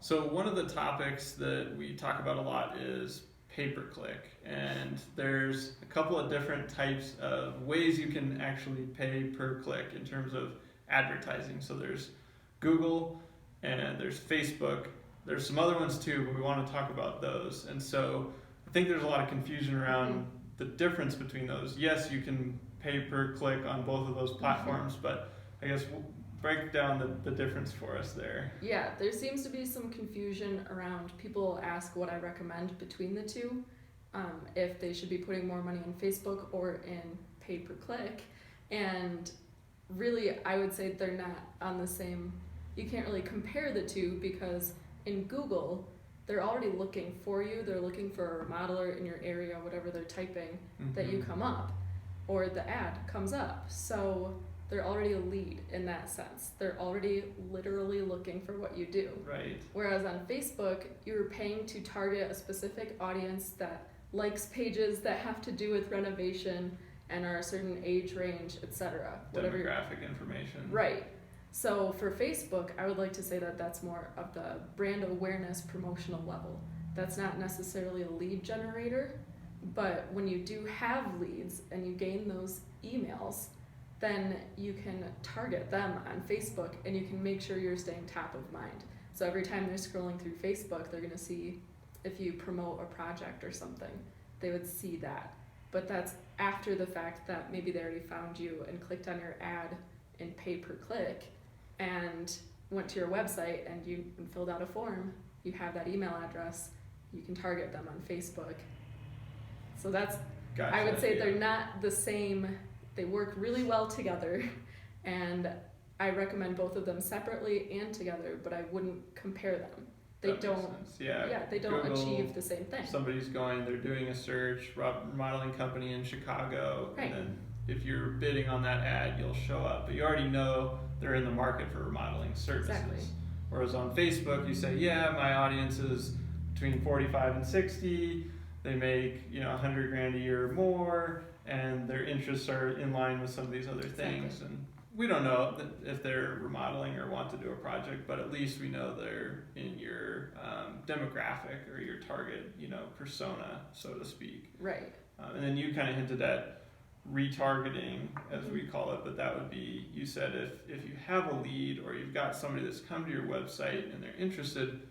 So one of the topics that we talk about a lot is pay-per-click, and there's a couple of different types of ways you can actually pay per click in terms of advertising. So there's Google and there's Facebook. There's some other ones too, but we want to talk about those. And so I think there's a lot of confusion around the difference between those. Yes, you can pay per click on both of those platforms, but I guess we'll break down the difference for us there. Yeah, there seems to be some confusion around people ask what I recommend between the two, if they should be putting more money in Facebook or in pay per click. And really, I would say they're not on the same, you can't really compare the two because in Google, they're already looking for you. They're looking for a remodeler in your area, whatever they're typing, that you come up or the ad comes up. So they're already a lead in that sense. They're already literally looking for what you do. Right. Whereas on Facebook, you're paying to target a specific audience that likes pages that have to do with renovation and are a certain age range, etc. Demographic information. Right. So for Facebook, I would like to say that that's more of the brand awareness promotional level. That's not necessarily a lead generator, but when you do have leads and you gain those emails, then you can target them on Facebook and you can make sure you're staying top of mind. So every time they're scrolling through Facebook, they're gonna see if you promote a project or something, they would see that. But that's after the fact that maybe they already found you and clicked on your ad in pay per click and went to your website and you filled out a form, you have that email address, you can target them on Facebook. So that's, Gotcha, I would say yeah. they're not the same, they work really well together, and I recommend both of them separately and together, but I wouldn't compare them. They That makes don't, sense. Yeah. yeah, they don't Google, achieve the same thing. Somebody's going, they're doing a search, remodeling company in Chicago, Right. and then if you're bidding on that ad, you'll show up. But you already know they're in the market for remodeling services. Exactly. Whereas on Facebook, you say, yeah, my audience is between 45 and 60. They make, $100 grand a year or more, and their interests are in line with some of these other things. Exactly. And we don't know if they're remodeling or want to do a project, but at least we know they're in your demographic or your target, persona, so to speak. Right. And then you kind of hinted at retargeting, as we call it, but that would be, you said if you have a lead or you've got somebody that's come to your website and they're interested,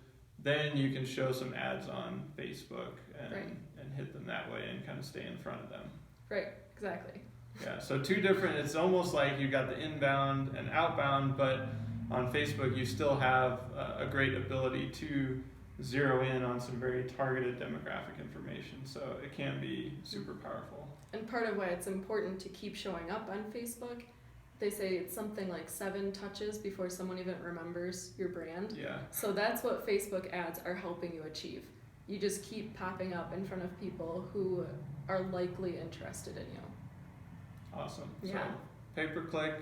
then you can show some ads on Facebook and hit them that way and kind of stay in front of them. Right, exactly. Yeah, so two different, it's almost like you got the inbound and outbound, but on Facebook you still have a great ability to zero in on some very targeted demographic information, so it can be super powerful. And part of why it's important to keep showing up on Facebook, they say it's something like 7 touches before someone even remembers your brand. Yeah. So that's what Facebook ads are helping you achieve. You just keep popping up in front of people who are likely interested in you. Awesome. Yeah. So pay-per-click,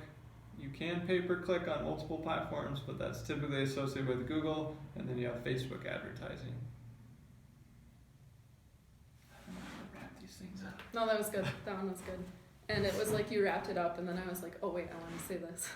you can pay-per-click on multiple platforms, but that's typically associated with Google, and then you have Facebook advertising. I don't know how to wrap these things up. No, that was good. That one was good. And it was like you wrapped it up, and then I was like, oh wait, I want to say this.